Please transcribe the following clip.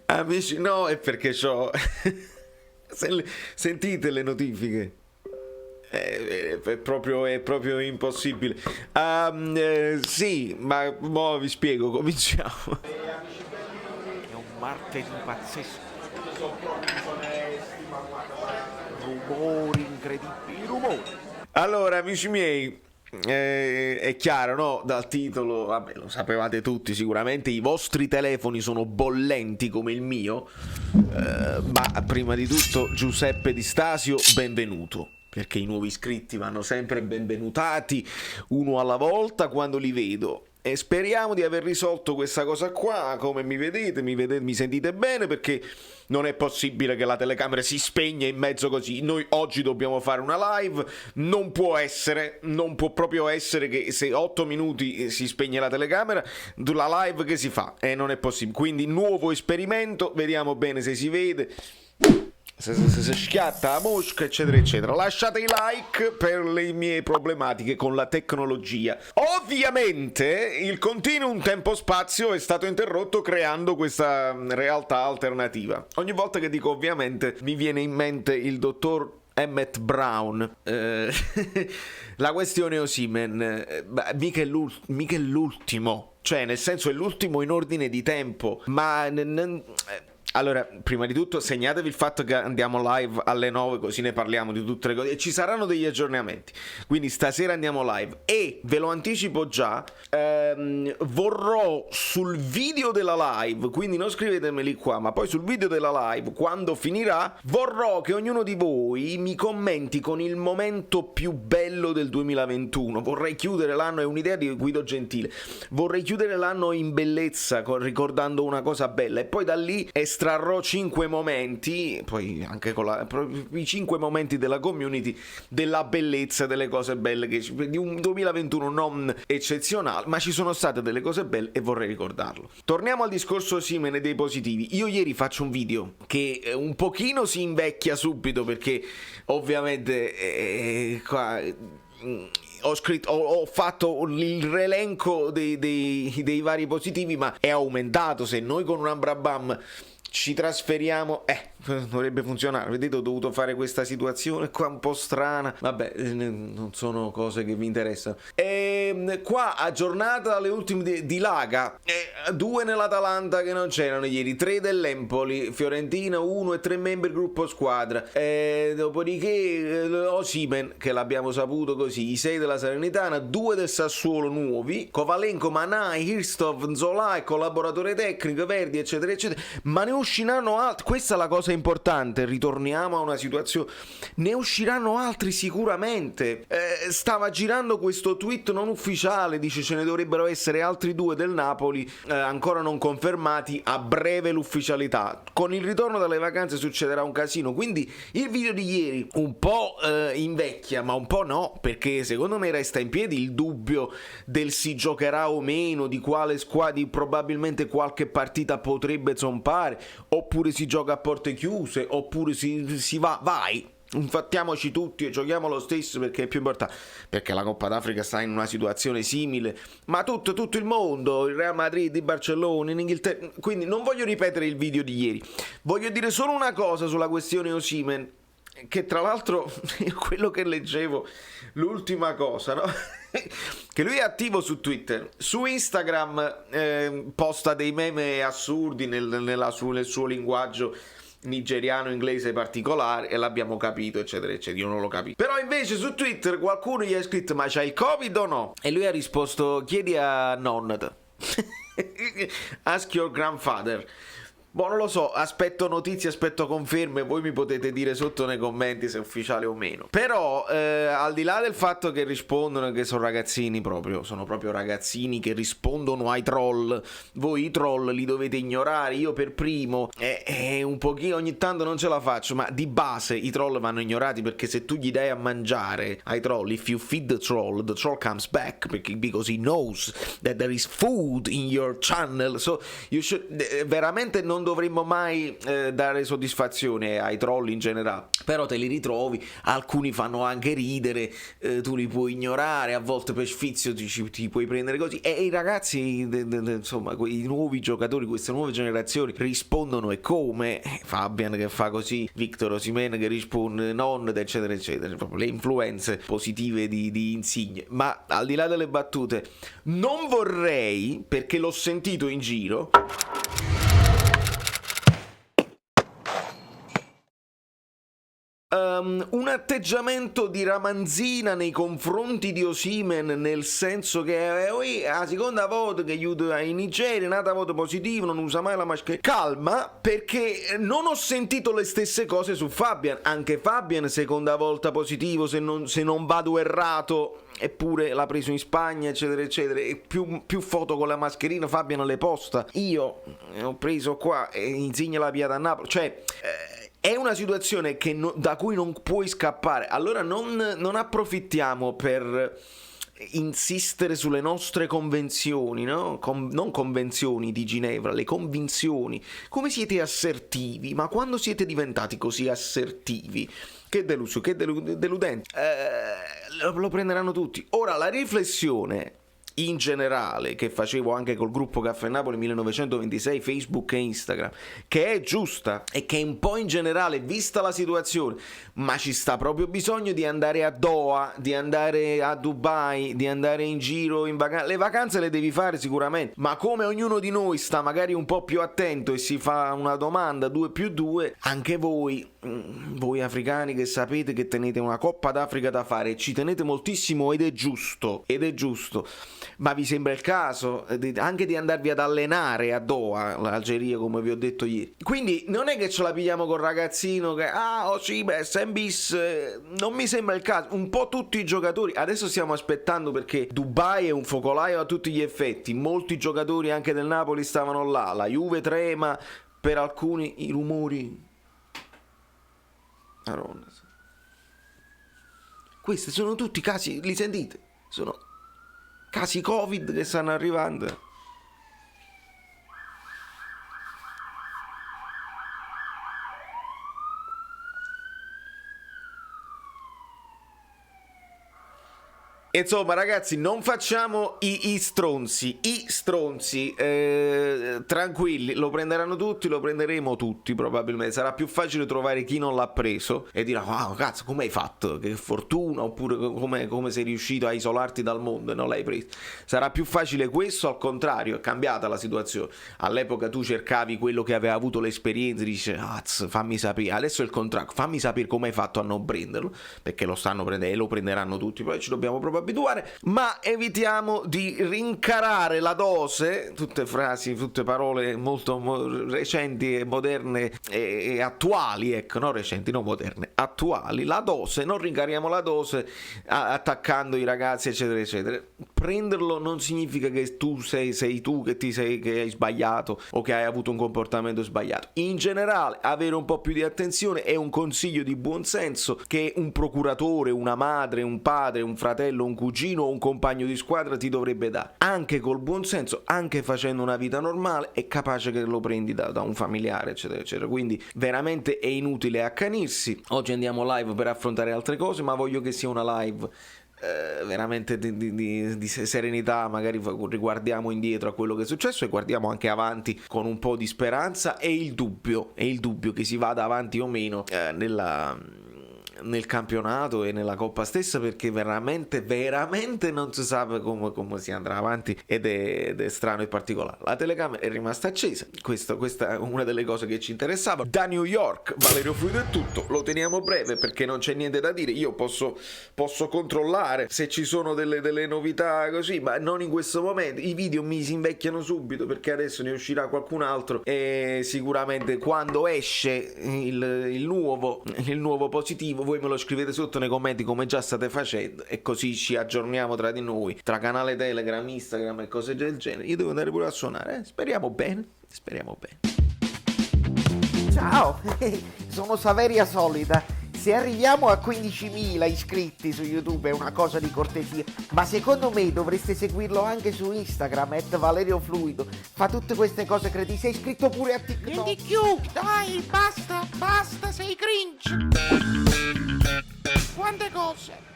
Amici, no, è perché c'ho... Sentite le notifiche? È proprio impossibile. Sì, ma mo vi spiego, cominciamo. È un martedì pazzesco. Rumori incredibili, rumori. Allora, amici miei, è chiaro, no? Dal titolo, vabbè, lo sapevate tutti sicuramente, i vostri telefoni sono bollenti come il mio. Ma prima di tutto, Giuseppe Di Stasio, benvenuto. Perché i nuovi iscritti vanno sempre benvenutati, uno alla volta quando li vedo. E speriamo di aver risolto questa cosa qua. Come mi sentite bene, perché non è possibile che la telecamera si spegne in mezzo così. Noi oggi dobbiamo fare una live, non può proprio essere che se 8 minuti si spegne la telecamera, la live che si fa? Non è possibile. Quindi nuovo esperimento, vediamo bene se si vede. Se schiatta la mosca, eccetera eccetera. Lasciate i like per le mie problematiche con la tecnologia. Ovviamente il continuum tempo-spazio è stato interrotto creando questa realtà alternativa. Ogni volta che dico ovviamente mi viene in mente il dottor Emmett Brown. La questione Osimhen, mica è l'ultimo, cioè nel senso è l'ultimo in ordine di tempo, ma allora, prima di tutto segnatevi il fatto che andiamo live alle 9, così ne parliamo di tutte le cose e ci saranno degli aggiornamenti. Quindi stasera andiamo live e ve lo anticipo già, vorrò sul video della live, quindi non scrivetemeli qua, ma poi sul video della live, quando finirà, vorrò che ognuno di voi mi commenti con il momento più bello del 2021. Vorrei chiudere l'anno, è un'idea di Guido Gentile, vorrei chiudere l'anno in bellezza, ricordando una cosa bella, e poi da lì estrarrò 5 momenti, poi anche con i 5 momenti della community, della bellezza, delle cose belle, di un 2021 non eccezionale, ma ci sono state delle cose belle e vorrei ricordarlo. Torniamo al discorso Osimhen e dei positivi. Io ieri faccio un video che un pochino si invecchia subito, perché ovviamente qua ho fatto il relenco dei vari positivi, ma è aumentato. Se noi con un Ambrabam ci trasferiamo, dovrebbe funzionare. Vedete, ho dovuto fare questa situazione qua un po' strana. Vabbè, non sono cose che vi interessano. E qua aggiornata alle ultime di Laga, 2 nell'Atalanta che non c'erano ieri, 3 dell'Empoli, Fiorentina 1 e 3 membri gruppo squadra. Dopodiché Osimhen, che l'abbiamo saputo così, i 6 della Salernitana, 2 del Sassuolo nuovi, Kovalenko, Manai, Hirstov, Nzola, collaboratore tecnico, Verdi, eccetera eccetera. Ma ne usciranno altri. Questa è la cosa importante. Ritorniamo a una situazione, ne usciranno altri sicuramente. Stava girando questo tweet non ufficiale, dice ce ne dovrebbero essere altri 2 del Napoli, ancora non confermati, a breve l'ufficialità. Con il ritorno dalle vacanze succederà un casino, quindi il video di ieri un po' invecchia, ma un po' no, perché secondo me resta in piedi il dubbio del si giocherà o meno, di quale squadra, probabilmente qualche partita potrebbe zompare, oppure si gioca a porte chiuse, oppure si vai, infatti tutti e giochiamo lo stesso, perché è più importante, perché la Coppa d'Africa sta in una situazione simile, ma tutto il mondo, il Real Madrid, il Barcellona, in Inghilterra. Quindi non voglio ripetere il video di ieri, voglio dire solo una cosa sulla questione Osimhen, che tra l'altro quello che leggevo, l'ultima cosa, no? Che lui è attivo su Twitter, su Instagram posta dei meme assurdi nel suo linguaggio nigeriano, inglese particolare, e l'abbiamo capito, eccetera eccetera. Io non l'ho capito, però invece su Twitter qualcuno gli ha scritto: ma c'hai il Covid o no? E lui ha risposto: chiedi a nonna. Ask your grandfather. Boh, non lo so, aspetto notizie, aspetto conferme, voi mi potete dire sotto nei commenti se è ufficiale o meno. Però, al di là del fatto che rispondono, che sono ragazzini proprio, sono proprio ragazzini che rispondono ai troll, voi i troll li dovete ignorare, io per primo, un pochino ogni tanto non ce la faccio, ma di base i troll vanno ignorati, perché se tu gli dai a mangiare ai troll, if you feed the troll comes back, because he knows that there is food in your channel, so you should, veramente non dovremmo mai dare soddisfazione ai troll in generale, però te li ritrovi, alcuni fanno anche ridere, tu li puoi ignorare, a volte per sfizio ti puoi prendere così, e i ragazzi insomma, i nuovi giocatori, queste nuove generazioni rispondono, e come Fabian che fa così, Victor Osimhen che risponde non, eccetera eccetera, proprio le influenze positive di Insigne. Ma al di là delle battute, non vorrei, perché l'ho sentito in giro, un atteggiamento di ramanzina nei confronti di Osimhen, nel senso che la seconda volta che aiuta in Nigeria, è un'altra volta positiva, non usa mai la mascherina. Calma, perché non ho sentito le stesse cose su Fabian. Anche Fabian seconda volta positivo, se non vado errato, eppure l'ha preso in Spagna, eccetera eccetera, e più foto con la mascherina Fabian le posta. Io ho preso qua e Insigne la piata a Napoli, cioè è una situazione da cui non puoi scappare. Allora non approfittiamo per insistere sulle nostre convenzioni, no? Non convenzioni di Ginevra, le convinzioni. Come siete assertivi? Ma quando siete diventati così assertivi? Che deluso, che deludente. Lo prenderanno tutti. Ora, la riflessione in generale che facevo anche col gruppo Caffè Napoli 1926, Facebook e Instagram, che è giusta, e che un po' in generale, vista la situazione, ma ci sta proprio bisogno di andare a Doha, di andare a Dubai, di andare in giro in vacanza. Le vacanze le devi fare sicuramente, ma come ognuno di noi sta magari un po' più attento e si fa una domanda 2+2, anche voi africani che sapete che tenete una Coppa d'Africa da fare, ci tenete moltissimo, ed è giusto, ma vi sembra il caso anche di andarvi ad allenare a Doha, l'Algeria, come vi ho detto ieri? Quindi non è che ce la pigliamo col ragazzino che bis, non mi sembra il caso. Un po' tutti i giocatori adesso stiamo aspettando, perché Dubai è un focolaio a tutti gli effetti, molti giocatori anche del Napoli stavano là, la Juve trema, per alcuni i rumori. Questi sono tutti casi, li sentite? Sono casi Covid che stanno arrivando. Insomma, ragazzi, non facciamo i stronzi, tranquilli, lo prenderanno tutti, lo prenderemo tutti probabilmente. Sarà più facile trovare chi non l'ha preso e dirà: wow, cazzo, come hai fatto? Che fortuna, oppure come sei riuscito a isolarti dal mondo e non l'hai preso. Sarà più facile questo, al contrario, è cambiata la situazione. All'epoca tu cercavi quello che aveva avuto l'esperienza, dice: fammi sapere. Adesso è il contrario, fammi sapere come hai fatto a non prenderlo, perché lo stanno prendendo e lo prenderanno tutti, poi ci dobbiamo proprio abituare, ma evitiamo di rincarare la dose, tutte frasi, tutte parole molto recenti e moderne e attuali, ecco, non recenti, non moderne, attuali. La dose, non rincariamo la dose attaccando i ragazzi, eccetera eccetera. Prenderlo non significa che tu sei tu che hai sbagliato o che hai avuto un comportamento sbagliato. In generale, avere un po' più di attenzione è un consiglio di buon senso che un procuratore, una madre, un padre, un fratello, un cugino o un compagno di squadra ti dovrebbe dare. Anche col buon senso, anche facendo una vita normale, è capace che lo prendi da un familiare, eccetera eccetera. Quindi veramente è inutile accanirsi. Oggi andiamo live per affrontare altre cose, ma voglio che sia una live veramente di serenità. Magari riguardiamo indietro a quello che è successo e guardiamo anche avanti con un po' di speranza e il dubbio che si vada avanti o meno nel campionato e nella Coppa stessa, perché veramente non si sa come si andrà avanti, ed è strano e particolare. La telecamera è rimasta accesa, questa è una delle cose che ci interessava. Da New York, Valerio Fluido è tutto, lo teniamo breve perché non c'è niente da dire. Io posso controllare se ci sono delle novità così, ma non in questo momento. I video mi si invecchiano subito, perché adesso ne uscirà qualcun altro e sicuramente quando esce il nuovo positivo voi me lo scrivete sotto nei commenti, come già state facendo, e così ci aggiorniamo tra di noi, tra canale Telegram, Instagram e cose del genere. Io devo andare pure a suonare, speriamo bene. Ciao, sono Saveria Solida. se arriviamo a 15.000 iscritti su YouTube è una cosa di cortesia, ma secondo me dovreste seguirlo anche su Instagram, @ValerioFluido. Fa tutte queste cose cretine. Sei iscritto pure a TikTok. Niente più, dai, basta, sei cringe. Quante cose.